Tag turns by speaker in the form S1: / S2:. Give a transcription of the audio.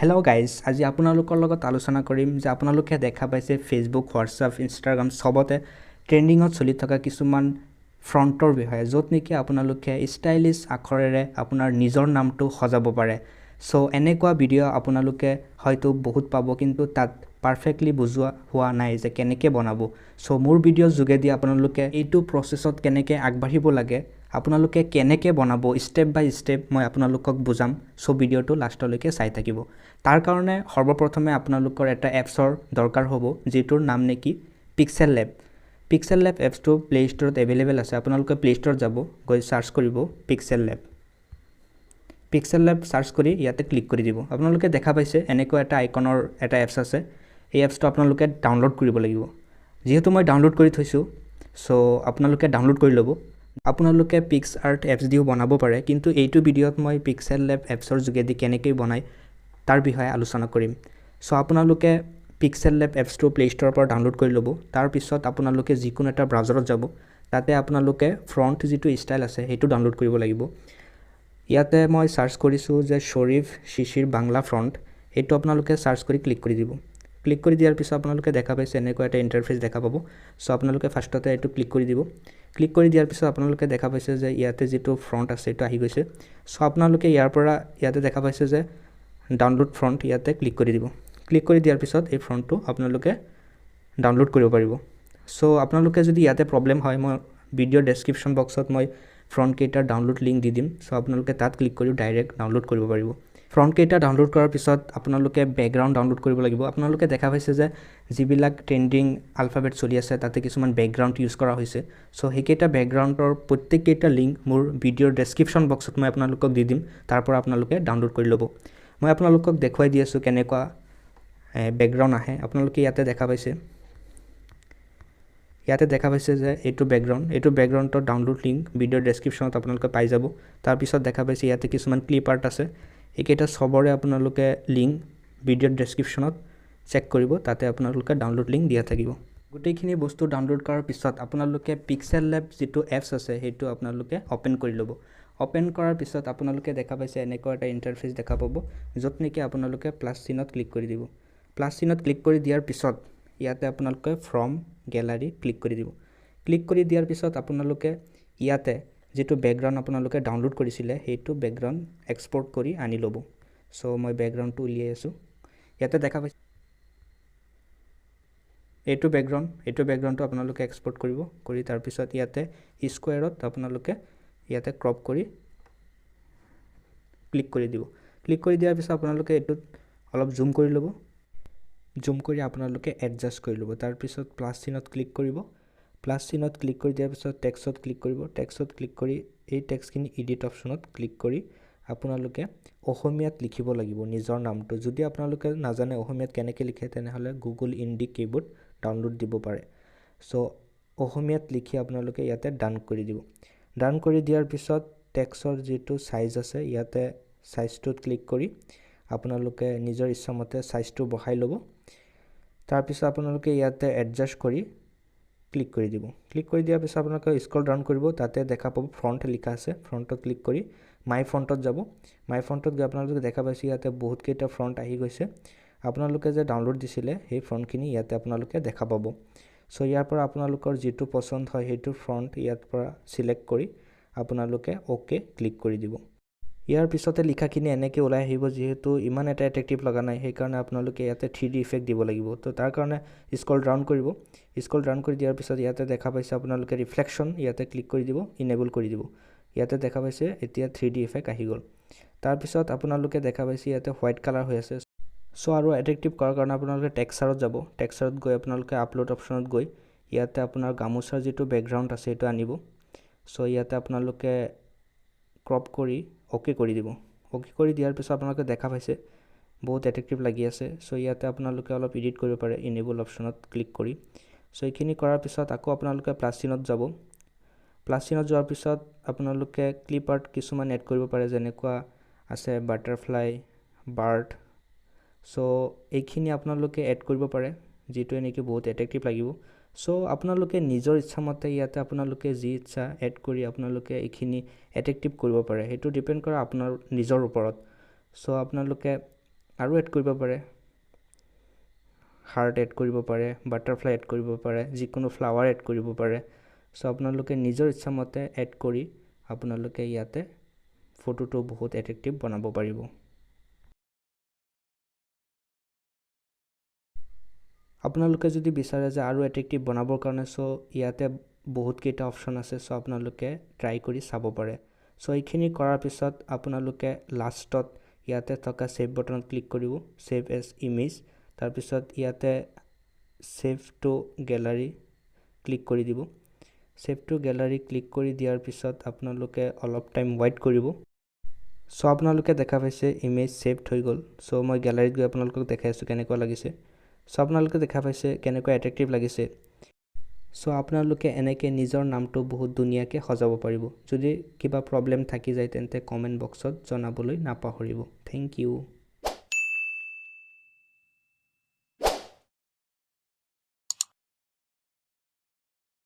S1: Hello guys, আজি আপোনালোকৰ লগত আলোচনা কৰিম যে আপোনালোকে দেখা পাইছে Facebook, WhatsApp, Instagram সবতে ট্ৰেন্ডিংত চলি থকা কিছুমান ফ্ৰণ্টৰ বিষয়ে য'ত নেকি আপোনালোকে ষ্টাইলিশ আখৰেৰে আপোনাৰ নিজৰ নামটো সজাব পাৰে। সো এনেকুৱা ভিডিও আপোনালোকে হয়তো বহুত পাব কিন্তু তাত পাৰফেক্টলি বুজোৱা হোৱা নাই যে কেনেকৈ বনাব। সো মোৰ ভিডিওৰ যোগেদি আপোনালোকে এইটো প্ৰসেছত কেনেকৈ আগবাঢ়িব লাগে আপোনালোকে কেনেকৈ বনাব স্টেপ বাই স্টেপ মই আপোনালোকক বুজাম। সো ভিডিওটো লাষ্টলৈকে চাই থাকিব। তাৰ কাৰণে সৰ্বপ্ৰথমে আপোনালোকৰ এটা এপছৰ দৰকাৰ হ'ব যেটোৰ নাম নেকি Pixellab। Pixellab এপছটো প্লে ষ্টৰত এভেইলেবল আছে। আপোনালোকে প্লে ষ্টৰত যাব গৈ সাৰ্চ কৰিব Pixellab। Pixellab সাৰ্চ কৰি ইয়াতে ক্লিক কৰি দিব। আপোনালোকে দেখা পাইছে এনেকুৱা এটা আইকনৰ এটা এপছ আছে। এই এপছটো আপোনালোকে ডাউনলোড কৰিব লাগিব। যেহেতু মই ডাউনলোড কৰি থৈছো সো আপোনালোকে ডাউনলোড কৰি ল'ব। আপোনালোকে PicsArt এপছ দিও বনাব পাৰে কিন্তু এইটো ভিডিওত মই Pixellab এপছৰ যোগেদি কেনেকৈ বনাই তাৰ বিষয়ে আলোচনা কৰিম। সো আপোনালোকে Pixellab এপছটো প্লে ষ্টৰৰ পৰা ডাউনলোড কৰি ল'ব। তাৰ পিছত আপোনালোকে যিকোনো এটা ব্ৰাউজাৰত যাব তাতে আপোনালোকে ফ্ৰণ্ট যেটো ষ্টাইল আছে হেতু ডাউনলোড কৰিব লাগিব। ইয়াতে মই সাৰ্চ কৰিছো যে শৰীফ শিশিৰ বাংলা ফ্ৰণ্ট এটো আপোনালোকে সাৰ্চ কৰি ক্লিক কৰি দিব। ক্লিক কৰি দিয়াৰ পিছত আপোনালোকে দেখা পাইছে এনেকুৱা এটা ইন্টাৰফেস দেখা পাব। সো আপোনালোকে ফাৰ্ষ্টতে এটো ক্লিক কৰি দিব। ক্লিক কৰি দিয়াৰ পিছত আপোনালোকে দেখা পাইছে যে ইয়াতে যেটো ফ্ৰণ্ট আছে এটো আহি গৈছে। সো আপোনালোকে ইয়াৰ পৰা ইয়াতে দেখা পাইছে যে ডাউনলোড ফ্ৰণ্ট ইয়াতে ক্লিক কৰি দিব। ক্লিক কৰি দিয়াৰ পিছত এই ফ্ৰণ্টটো আপোনালোকে ডাউনলোড কৰিব পাৰিব। সো আপোনালোকে যদি ইয়াতে প্ৰবলেম হয় মই ভিডিও ডেসক্ৰিপচন বক্সত মই ফ্ৰণ্ট কেইটাৰ ডাউনলোড লিংক দি দিম। সো আপোনালোকে তাত ক্লিক কৰি ডাইৰেক্ট ডাউনলোড কৰিব পাৰিব। ফ্ৰণ্ট কেইটা ডাউনলোড কৰাৰ পিছত আপোনালোকে ব্যাকগ্ৰাউণ্ড ডাউনলোড কৰিব লাগিব। আপোনালোকে দেখা পাইছে যে যিবিলাক ট্ৰেন্ডিং আলফাবেট চলি আছে তাতে কিছুমান ব্যাকগ্ৰাউণ্ড ইউজ কৰা হৈছে। সো হেকেটা ব্যাকগ্ৰাউণ্ডৰ প্ৰত্যেকটা লিংক মোৰ ভিডিওৰ ডেসক্ৰিপচন বক্সত মই আপোনালোকক দি দিম। তাৰ পৰা আপোনালোকে ডাউনলোড কৰি ল'ব। মই আপোনালোকক দেখুৱাই দি আছো কেনেকুৱা ব্যাকগ্ৰাউণ্ড আহে। আপোনালোকে ইয়াতে দেখা পাইছে যে এইটো ব্যাকগ্ৰাউণ্ডৰ ডাউনলোড লিংক ভিডিওৰ ডেসক্ৰিপচনত আপোনালোকে পাই যাব। তাৰ পিছত দেখা পাইছে ইয়াতে কিছুমান ক্লিপ আৰ্ট আছে। একেটা সবৰে আপোনালোকে লিংক ভিডিওৰ ডেসক্ৰিপচনত চেক কৰিব। তাতে আপোনালোকে ডাউনলোড লিংক দিয়া থাকিব। গোটেইখিনি বস্তু ডাউনলোড কৰাৰ পিছত আপোনালোকে Pixellab যেটো এপছ আছে হেতু আপোনালোকে ওপেন কৰি ল'ব। ওপেন কৰাৰ পিছত আপোনালোকে দেখা পাইছে এনেকুৱা এটা ইন্টাৰফেস দেখা পাব য'ত নেকি আপোনালোকে প্লাস চিনত ক্লিক কৰি দিব। প্লাস চিনত ক্লিক কৰি দিয়াৰ পিছত ইয়াতে আপোনালোকে ফ্ৰম গ্যালাৰি ক্লিক কৰি দিব। ক্লিক কৰি দিয়াৰ পিছত আপোনালোকে ইয়াতে যেটো ব্যাকগ্ৰাউণ্ড আপোনালোকে ডাউনলোড কৰিছিলে হেতু ব্যাকগ্ৰাউণ্ড এক্সপোৰ্ট কৰি আনি ল'ব। সো মই ব্যাকগ্ৰাউণ্ডটো উলিয়াই আছো। ইয়াতে দেখা পাইছে এইটো ব্যাকগ্ৰাউণ্ডটো আপোনালোকে এক্সপোৰ্ট কৰিব কৰি তাৰ পিছত ইয়াতে স্কয়াৰত আপোনালোকে ইয়াতে ক্ৰপ কৰি ক্লিক কৰি দিব। ক্লিক কৰি দিয়াৰ পিছত আপোনালোকে এটো অলপ জুম কৰি ল'ব। জুম কৰি আপোনালোকে এডজাস্ট কৰি ল'ব। তাৰ পিছত প্লাস চিনত ক্লিক কৰিব। প্লাস চিনত ক্লিক কৰি দিয়াৰ পিছত টেক্সটত ক্লিক কৰিব। টেক্সটত ক্লিক কৰি এই টেক্সটখিনি এডিট অপচনত ক্লিক কৰি আপোনালোকে অসমীয়াত লিখিব লাগিব নিজৰ নামটো। যদি আপোনালোকে নাজানে অসমীয়াত কেনেকৈ লিখে তেনেহলে গুগল ইন্ডি কিবোৰ্ড ডাউনলোড দিব পাৰে। সো অসমীয়াত লিখি আপোনালোকে ইয়াতে ডান কৰি দিব। ডান কৰি দিয়াৰ পিছত টেক্সটৰ যেটো সাইজ আছে ইয়াতে সাইজটোত ক্লিক কৰি আপোনালোকে নিজৰ ইচ্ছামতে সাইজটো বঢ়াই ল'ব। তাৰ পিছত আপোনালোকে ইয়াতে এডজাস্ট কৰি ক্লিক কৰি দিব। ক্লিক কৰি দিয়াৰ পিছত আপোনালোকে স্ক্ৰল ডাউন কৰিব। তাতে দেখা পাব ফ্ৰণ্ট লিখা আছে। ফ্ৰণ্টত ক্লিক কৰি মাই ফণ্টত যাব। মাই ফণ্টত গৈ আপোনালোকে দেখা পাইছে ইয়াতে বহুত কেইটা ফ্ৰণ্ট আহি গৈছে। আপোনালোকে যে ডাউনলোড দিছিলে সেই ফ্ৰণ্টখিনি ইয়াতে আপোনালোকে দেখা পাব। সো ইয়াৰ পৰা আপোনালোকৰ যেটো পছন্দ হয় হেতু ফ্ৰণ্ট ইয়াৰ পৰা সিলেক্ট কৰি আপোনালোকে ওকে ক্লিক কৰি দিব। ইয়াৰ পিছতে লিখাখিনি এনেকৈ ওলাই আহিব। যেহেতু ইমান এটা এট্ৰেক্টিভ লগা নাই সেই কাৰণে আপোনালোকে ইয়াতে 3D ইফেক্ট দিব লাগিব। তো তাৰ কাৰণে স্ক্ৰল ডাউন কৰিব। স্ক্ৰল ডাউন কৰি দিয়াৰ পিছত ইয়াতে দেখা পাইছে আপোনালোকে ৰিফ্লেকশন ইয়াতে ক্লিক কৰি দিব, ইনেবল কৰি দিব। ইয়াতে দেখা পাইছে এতিয়া 3D ইফেক্ট আহি গ'ল। তাৰ পিছত আপোনালোকে দেখা পাইছে ইয়াতে হোৱাইট কালাৰ হৈ আছে। সো আৰু এট্ৰেক্টিভ কৰাৰ কাৰণে আপোনালোকে টেক্সচাৰত যাব। টেক্সচাৰত গৈ আপোনালোকে আপলোড অপচনত গৈ ইয়াতে আপোনাৰ গামুছাৰ যেটো ব্যাকগ্ৰাউণ্ড আছে এটো আনিব। সো ইয়াতে আপোনালোকে ক্ৰপ কৰি ওকে কৰি দিব। ওকে কৰি দিয়াৰ পিছত আপোনালোকে দেখা পাইছে বহুত এট্ৰেক্টিভ লাগি আছে। সো ইয়াতে আপোনালোকে অলপ এডিট কৰিব পাৰে ইনেবল অপচনত ক্লিক কৰি। সো এইখিনি কৰাৰ পিছত আকৌ আপোনালোকে প্লাস চিনত যাব। প্লাস চিনত যোৱাৰ পিছত আপোনালোকে ক্লিপ আৰ্ট কিছুমান এড কৰিব পাৰে যেনেকুৱা আছে বাটাৰফ্লাই, বাৰ্ড। সো এইখিনি আপোনালোকে এড কৰিব পাৰে যেটো নেকি বহুত এট্ৰেক্টিভ লাগিব। সো আপোনালোকে নিজৰ ইচ্ছামতে ইয়াতে আপোনালোকে যি ইচ্ছা এড কৰি আপোনালোকে এইখিনি এট্ৰেক্টিভ কৰিব পাৰে। হেতু ডিপেন্ড কৰে আপোনাৰ নিজৰ ওপৰত। সো আপোনালোকে আৰু এড কৰিব পাৰে হাৰ্ট এড কৰিব পাৰে বাটাৰফ্লাই এড কৰিব পাৰে যিকোনো ফ্লাৱাৰ এড কৰিব পাৰে সো আপোনালোকে নিজৰ ইচ্ছামতে এড কৰি আপোনালোকে ইয়াতে ফটোটো বহুত এট্ৰেক্টিভ বনাব পাৰিব আপোনালোকে যদি বিচাৰে যে আৰু এট্ৰেক্টিভ বনাবৰ কাৰণে সো ইয়াতে বহুত কেইটা অপচন আছে সো আপোনালোকে ট্ৰাই কৰি চাব পাৰে সো এইখিনি কৰাৰ পিছত আপোনালোকে লাষ্টত ইয়াতে থকা সেভ বটনত ক্লিক কৰিব সেভ এজ ইমেজ তাৰ পিছত ইয়াতে সেভ টু গ্যালাৰি ক্লিক কৰি দিব সেভ টু গ্যালাৰি ক্লিক কৰি দিয়াৰ পিছত আপোনালোকে অলপ টাইম ওয়েট কৰিব সো আপোনালোকে দেখা পাইছে ইমেজ সেভড হৈ গল সো মই গ্যালাৰিত গৈ আপোনালোকক দেখাইছো কেনেকুৱা লাগিছে সো আপোনালোকে দেখা পাইছে কেনেকুৱা এট্ৰেক্টিভ লাগিছে সো আপোনালোকে এনেকৈ নিজৰ নামটো বহুত ধুনীয়াকৈ সজাব পাৰিব যদি কিবা প্ৰবলেম থাকি যায় তেন্তে কমেন্ট বক্সত জনাবলৈ নাপাহৰিব থ্যাংক ইউ